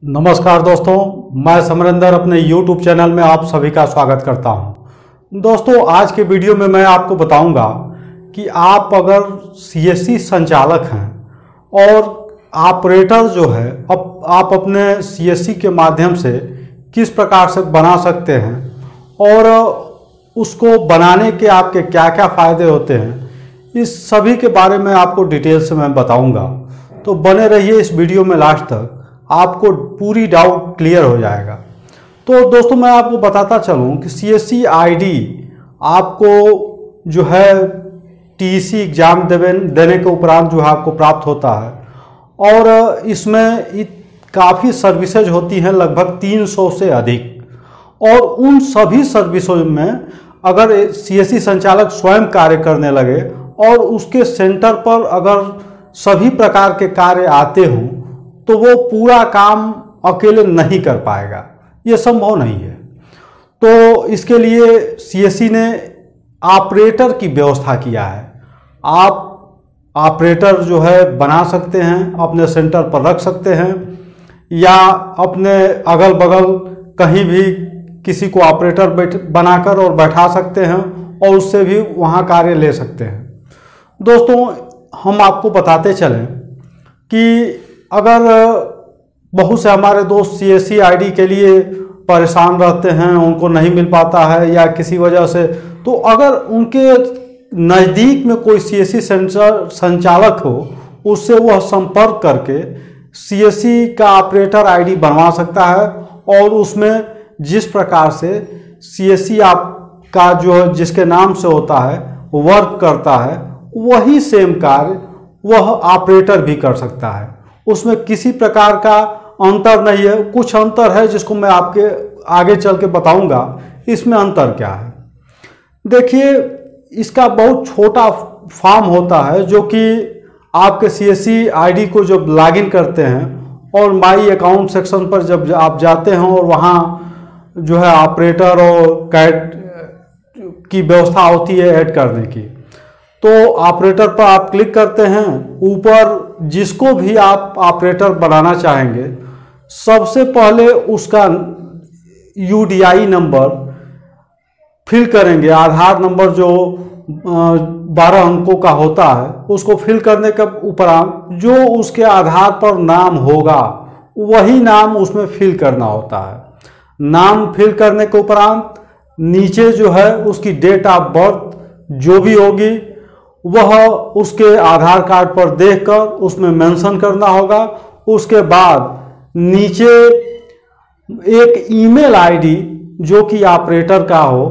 नमस्कार दोस्तों, मैं समरेंद्र अपने YouTube चैनल में आप सभी का स्वागत करता हूं। दोस्तों, आज के वीडियो में मैं आपको बताऊंगा कि आप अगर CSC संचालक हैं और ऑपरेटर जो है आप अपने CSC के माध्यम से किस प्रकार से बना सकते हैं और उसको बनाने के आपके क्या क्या फ़ायदे होते हैं, इस सभी के बारे में आपको डिटेल से मैं बताऊंगा। तो बने रहिए इस वीडियो में लास्ट तक, आपको पूरी डाउट क्लियर हो जाएगा। तो दोस्तों, मैं आपको बताता चलूं कि CSC ID आपको जो है TEC एग्ज़ाम देने के उपरांत जो है आपको प्राप्त होता है और इसमें काफ़ी सर्विसेज होती हैं, लगभग 300 से अधिक। और उन सभी सर्विसों में अगर CSC संचालक स्वयं कार्य करने लगे और उसके सेंटर पर अगर सभी प्रकार के कार्य आते हों तो वो पूरा काम अकेले नहीं कर पाएगा, ये संभव नहीं है। तो इसके लिए CSC ने ऑपरेटर की व्यवस्था किया है। आप ऑपरेटर जो है बना सकते हैं, अपने सेंटर पर रख सकते हैं या अपने अगल बगल कहीं भी किसी को ऑपरेटर बनाकर और बैठा सकते हैं और उससे भी वहाँ कार्य ले सकते हैं। दोस्तों, हम आपको बताते चलें कि अगर बहुत से हमारे दोस्त CSC ID के लिए परेशान रहते हैं, उनको नहीं मिल पाता है या किसी वजह से, तो अगर उनके नज़दीक में कोई CSC संचालक हो, उससे वह संपर्क करके CSC का ऑपरेटर ID बनवा सकता है और उसमें जिस प्रकार से CSC आपका जो जिसके नाम से होता है वर्क करता है, वही सेम कार्य वह ऑपरेटर भी कर सकता है। उसमें किसी प्रकार का अंतर नहीं है। कुछ अंतर है जिसको मैं आपके आगे चल के बताऊंगा इसमें अंतर क्या है। देखिए, इसका बहुत छोटा फॉर्म होता है जो कि आपके CSC ID को जब लॉगिन करते हैं और माई अकाउंट सेक्शन पर जब आप जाते हैं और वहाँ जो है ऑपरेटर और कैट की व्यवस्था होती है ऐड करने की, तो ऑपरेटर पर आप क्लिक करते हैं। ऊपर जिसको भी आप ऑपरेटर बनाना चाहेंगे, सबसे पहले उसका UDI नंबर फिल करेंगे। आधार नंबर जो 12 अंकों का होता है, उसको फिल करने के उपरांत जो उसके आधार पर नाम होगा वही नाम उसमें फिल करना होता है। नाम फिल करने के उपरांत नीचे जो है उसकी डेट ऑफ बर्थ जो भी होगी वह उसके आधार कार्ड पर देखकर उसमें मेंशन करना होगा। उसके बाद नीचे एक ईमेल ID जो कि ऑपरेटर का हो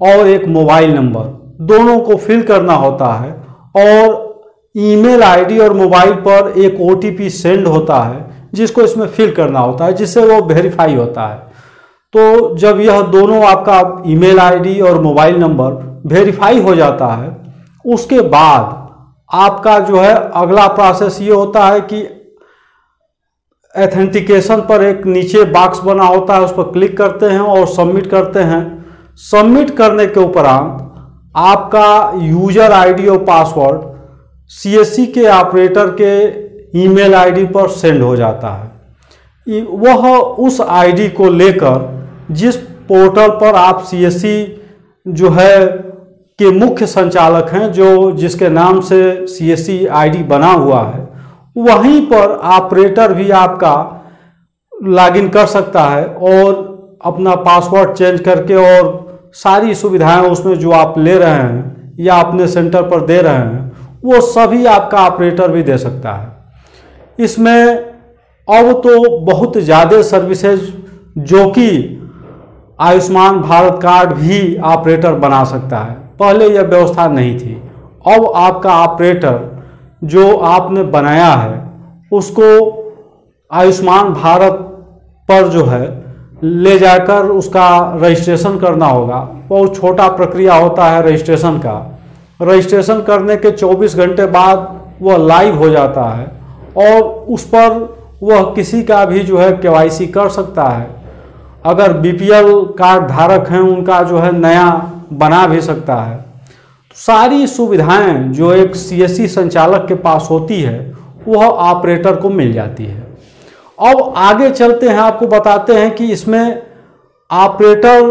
और एक मोबाइल नंबर, दोनों को फिल करना होता है और ईमेल ID और मोबाइल पर एक OTP सेंड होता है जिसको इसमें फिल करना होता है, जिससे वो वेरीफाई होता है। तो जब यह दोनों आपका ईमेल ID और मोबाइल नंबर वेरीफाई हो जाता है, उसके बाद आपका जो है अगला प्रोसेस ये होता है कि ऑथेंटिकेशन पर एक नीचे बॉक्स बना होता है, उस पर क्लिक करते हैं और सबमिट करते हैं। सबमिट करने के उपरांत आपका यूजर ID और पासवर्ड CSC के ऑपरेटर के ईमेल ID पर सेंड हो जाता है। वह उस ID को लेकर जिस पोर्टल पर आप CSC जो है के मुख्य संचालक हैं, जो जिसके नाम से CSC ID बना हुआ है, वहीं पर ऑपरेटर भी आपका लॉगिन कर सकता है और अपना पासवर्ड चेंज करके और सारी सुविधाएं उसमें जो आप ले रहे हैं या अपने सेंटर पर दे रहे हैं, वो सभी आपका ऑपरेटर भी दे सकता है। इसमें अब तो बहुत ज़्यादा सर्विसेज जो कि आयुष्मान भारत कार्ड भी ऑपरेटर बना सकता है, पहले यह व्यवस्था नहीं थी। अब आपका ऑपरेटर जो आपने बनाया है उसको आयुष्मान भारत पर जो है ले जाकर उसका रजिस्ट्रेशन करना होगा। बहुत छोटा प्रक्रिया होता है रजिस्ट्रेशन का। रजिस्ट्रेशन करने के 24 घंटे बाद वह लाइव हो जाता है और उस पर वह किसी का भी जो है KYC कर सकता है। अगर BPL कार्ड धारक हैं उनका जो है नया बना भी सकता है। सारी सुविधाएं जो एक CSC संचालक के पास होती है वह ऑपरेटर को मिल जाती है। अब आगे चलते हैं, आपको बताते हैं कि इसमें ऑपरेटर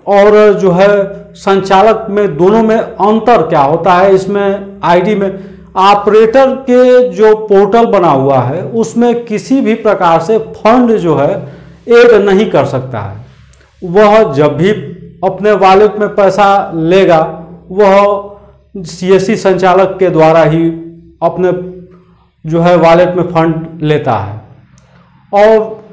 और जो है संचालक में दोनों में अंतर क्या होता है। इसमें आईडी में ऑपरेटर के जो पोर्टल बना हुआ है उसमें किसी भी प्रकार से फंड जो है ऐड नहीं कर सकता है। वह जब भी अपने वॉलेट में पैसा लेगा वह सीएससी संचालक के द्वारा ही अपने जो है वॉलेट में फंड लेता है। और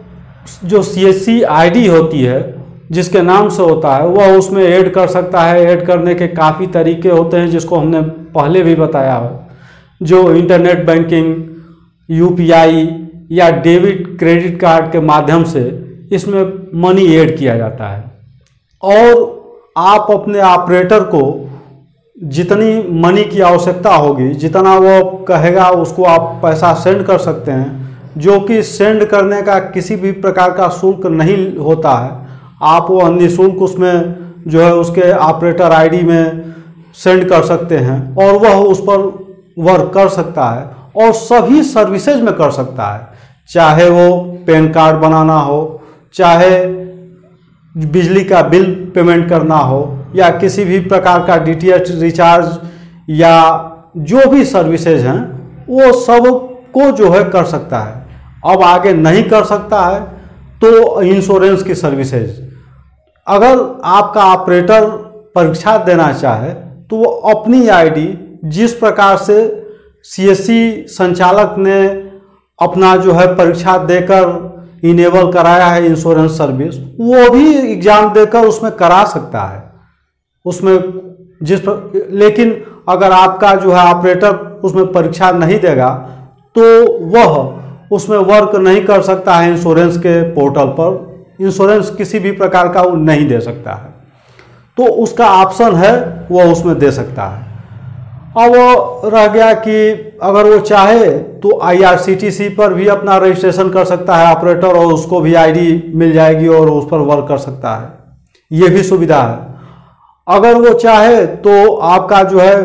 जो सीएससी आईडी होती है जिसके नाम से होता है वह उसमें ऐड कर सकता है। ऐड करने के काफ़ी तरीके होते हैं जिसको हमने पहले भी बताया है, जो इंटरनेट बैंकिंग, यूपीआई या डेबिट क्रेडिट कार्ड के माध्यम से इसमें मनी ऐड किया जाता है। और आप अपने ऑपरेटर को जितनी मनी की आवश्यकता होगी, जितना वो कहेगा उसको आप पैसा सेंड कर सकते हैं, जो कि सेंड करने का किसी भी प्रकार का शुल्क नहीं होता है। आप वो निःशुल्क उसमें जो है उसके ऑपरेटर आईडी में सेंड कर सकते हैं और वह उस पर वर्क कर सकता है और सभी सर्विसेज में कर सकता है, चाहे वो पैन कार्ड बनाना हो, चाहे बिजली का बिल पेमेंट करना हो, या किसी भी प्रकार का डीटीएच रिचार्ज या जो भी सर्विसेज हैं वो सब को जो है कर सकता है। अब आगे नहीं कर सकता है तो इंश्योरेंस की सर्विसेज, अगर आपका ऑपरेटर परीक्षा देना चाहे तो वो अपनी आईडी जिस प्रकार से सीएससी संचालक ने अपना जो है परीक्षा देकर इनेबल कराया है इंश्योरेंस सर्विस, वो भी एग्जाम देकर उसमें करा सकता है उसमें लेकिन अगर आपका जो है ऑपरेटर उसमें परीक्षा नहीं देगा तो वह उसमें वर्क नहीं कर सकता है। इंश्योरेंस के पोर्टल पर इंश्योरेंस किसी भी प्रकार का वो नहीं दे सकता है, तो उसका ऑप्शन है वो उसमें दे सकता है। अब रह गया कि अगर वो चाहे तो आईआरसीटीसी पर भी अपना रजिस्ट्रेशन कर सकता है ऑपरेटर और उसको भी आईडी मिल जाएगी और उस पर वर्क कर सकता है, ये भी सुविधा है। अगर वो चाहे तो आपका जो है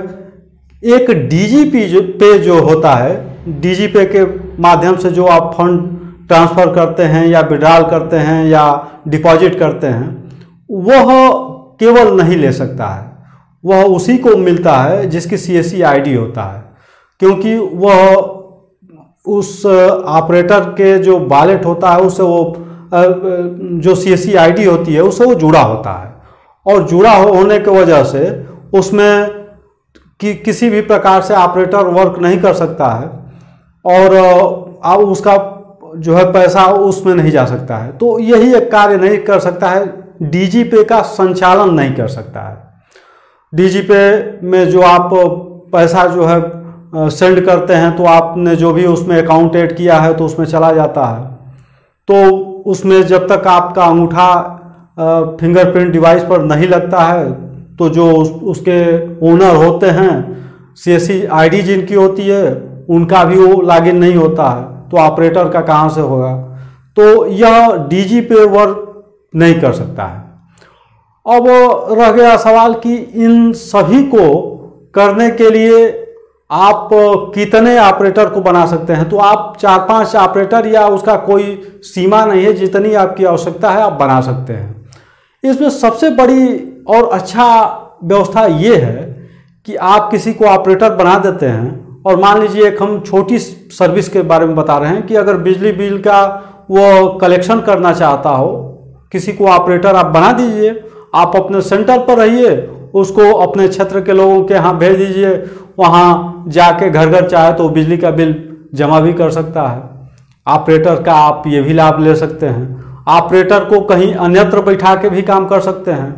एक डीजीपी पे जो होता है, डीजीपे के माध्यम से जो आप फंड ट्रांसफ़र करते हैं या विड्रॉल करते हैं या डिपॉजिट करते हैं, वह केवल नहीं ले सकता है, वह उसी को मिलता है जिसकी सीएससी आईडी होता है, क्योंकि वह उस ऑपरेटर के जो वॉलेट होता है उससे वो जो सीएससी आईडी होती है उससे वो जुड़ा होता है और जुड़ा होने की वजह से उसमें किसी भी प्रकार से ऑपरेटर वर्क नहीं कर सकता है और अब उसका जो है पैसा उसमें नहीं जा सकता है। तो यही एक कार्य नहीं कर सकता है, डीजीपे का संचालन नहीं कर सकता है। डीजीपे में जो आप पैसा जो है सेंड करते हैं तो आपने जो भी उसमें अकाउंट ऐड किया है तो उसमें चला जाता है, तो उसमें जब तक आपका अंगूठा फिंगरप्रिंट डिवाइस पर नहीं लगता है तो जो उसके ओनर होते हैं, सीएससी आईडी जिनकी होती है उनका भी वो लॉगिन नहीं होता है, तो ऑपरेटर का कहाँ से होगा। तो यह डीजीपे वर्क नहीं कर सकता है। अब रह गया सवाल कि इन सभी को करने के लिए आप कितने ऑपरेटर को बना सकते हैं। तो आप 4-5 ऑपरेटर या उसका कोई सीमा नहीं है, जितनी आपकी आवश्यकता है आप बना सकते हैं। इसमें सबसे बड़ी और अच्छा व्यवस्था ये है कि आप किसी को ऑपरेटर बना देते हैं और मान लीजिए एक हम छोटी सर्विस के बारे में बता रहे हैं कि अगर बिजली बिल का वो कलेक्शन करना चाहता हो, किसी को ऑपरेटर आप बना दीजिए, आप अपने सेंटर पर रहिए, उसको अपने क्षेत्र के लोगों के यहाँ भेज दीजिए, वहाँ जाके घर घर चाहे तो बिजली का बिल जमा भी कर सकता है। ऑपरेटर का आप ये भी लाभ ले सकते हैं। ऑपरेटर को कहीं अन्यत्र बैठा के भी काम कर सकते हैं,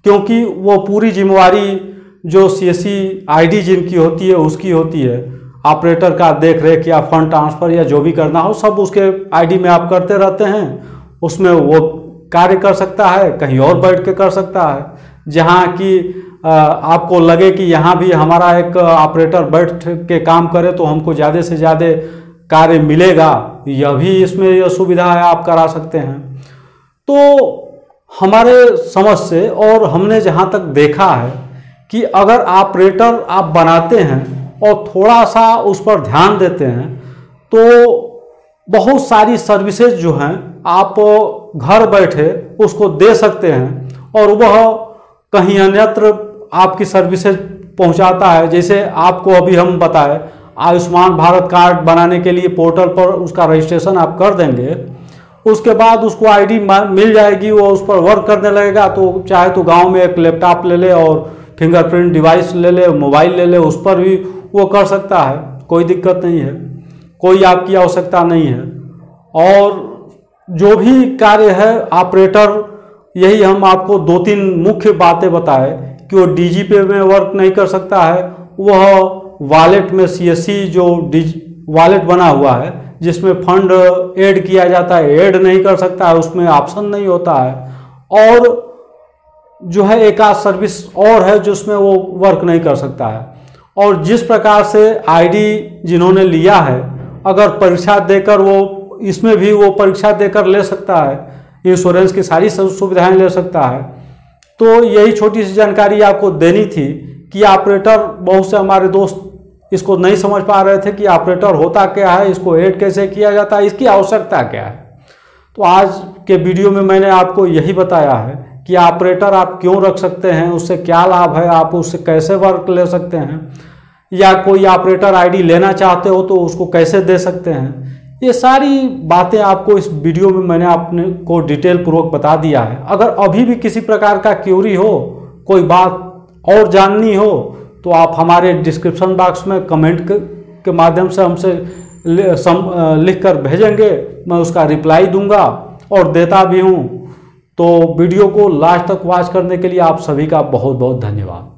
क्योंकि वो पूरी जिम्मेवारी जो सीएससी आईडी जिनकी होती है उसकी होती है। ऑपरेटर का देख रेख या फंड ट्रांसफ़र या जो भी करना हो सब उसके आईडी में आप करते रहते हैं, उसमें वो कार्य कर सकता है, कहीं और बैठ के कर सकता है। जहाँ की आपको लगे कि यहाँ भी हमारा एक ऑपरेटर बैठ के काम करे तो हमको ज़्यादा से ज़्यादा कार्य मिलेगा, यह भी इसमें यह सुविधा है, आप करा सकते हैं। तो हमारे समझ से और हमने जहाँ तक देखा है कि अगर ऑपरेटर आप बनाते हैं और थोड़ा सा उस पर ध्यान देते हैं तो बहुत सारी सर्विसेज जो हैं आप घर बैठे उसको दे सकते हैं और वह कहीं अन्यत्र आपकी सर्विसेज पहुंचाता है। जैसे आपको अभी हम बताएं, आयुष्मान भारत कार्ड बनाने के लिए पोर्टल पर उसका रजिस्ट्रेशन आप कर देंगे, उसके बाद उसको आईडी मिल जाएगी, वो उस पर वर्क करने लगेगा। तो चाहे तो गांव में एक लैपटॉप ले ले और फिंगरप्रिंट डिवाइस ले ले, मोबाइल ले ले, उस पर भी वो कर सकता है, कोई दिक्कत नहीं है, कोई आपकी आवश्यकता नहीं है। और जो भी कार्य है ऑपरेटर, यही हम आपको 2-3 मुख्य बातें बताए कि वो डीजीपे में वर्क नहीं कर सकता है, वह वॉलेट में सीएससी जो वॉलेट बना हुआ है जिसमें फंड ऐड किया जाता है, ऐड नहीं कर सकता है, उसमें ऑप्शन नहीं होता है। और जो है एक आध सर्विस और है जिसमें वो वर्क नहीं कर सकता है। और जिस प्रकार से आईडी जिन्होंने लिया है, अगर परीक्षा देकर वो इसमें भी वो परीक्षा देकर ले सकता है, इंश्योरेंस की सारी सुविधाएं ले सकता है। तो यही छोटी सी जानकारी आपको देनी थी कि ऑपरेटर, बहुत से हमारे दोस्त इसको नहीं समझ पा रहे थे कि ऑपरेटर होता क्या है, इसको ऐड कैसे किया जाता है, इसकी आवश्यकता क्या है। तो आज के वीडियो में मैंने आपको यही बताया है कि ऑपरेटर आप क्यों रख सकते हैं, उससे क्या लाभ है, आप उससे कैसे वर्क ले सकते हैं, या कोई ऑपरेटर आईडी लेना चाहते हो तो उसको कैसे दे सकते हैं। ये सारी बातें आपको इस वीडियो में मैंने आपने को डिटेल पूर्वक बता दिया है। अगर अभी भी किसी प्रकार का क्यूरी हो, कोई बात और जाननी हो, तो आप हमारे डिस्क्रिप्शन बॉक्स में कमेंट के माध्यम से हमसे लिख कर भेजेंगे, मैं उसका रिप्लाई दूंगा और देता भी हूँ। तो वीडियो को लास्ट तक वॉच करने के लिए आप सभी का बहुत बहुत धन्यवाद।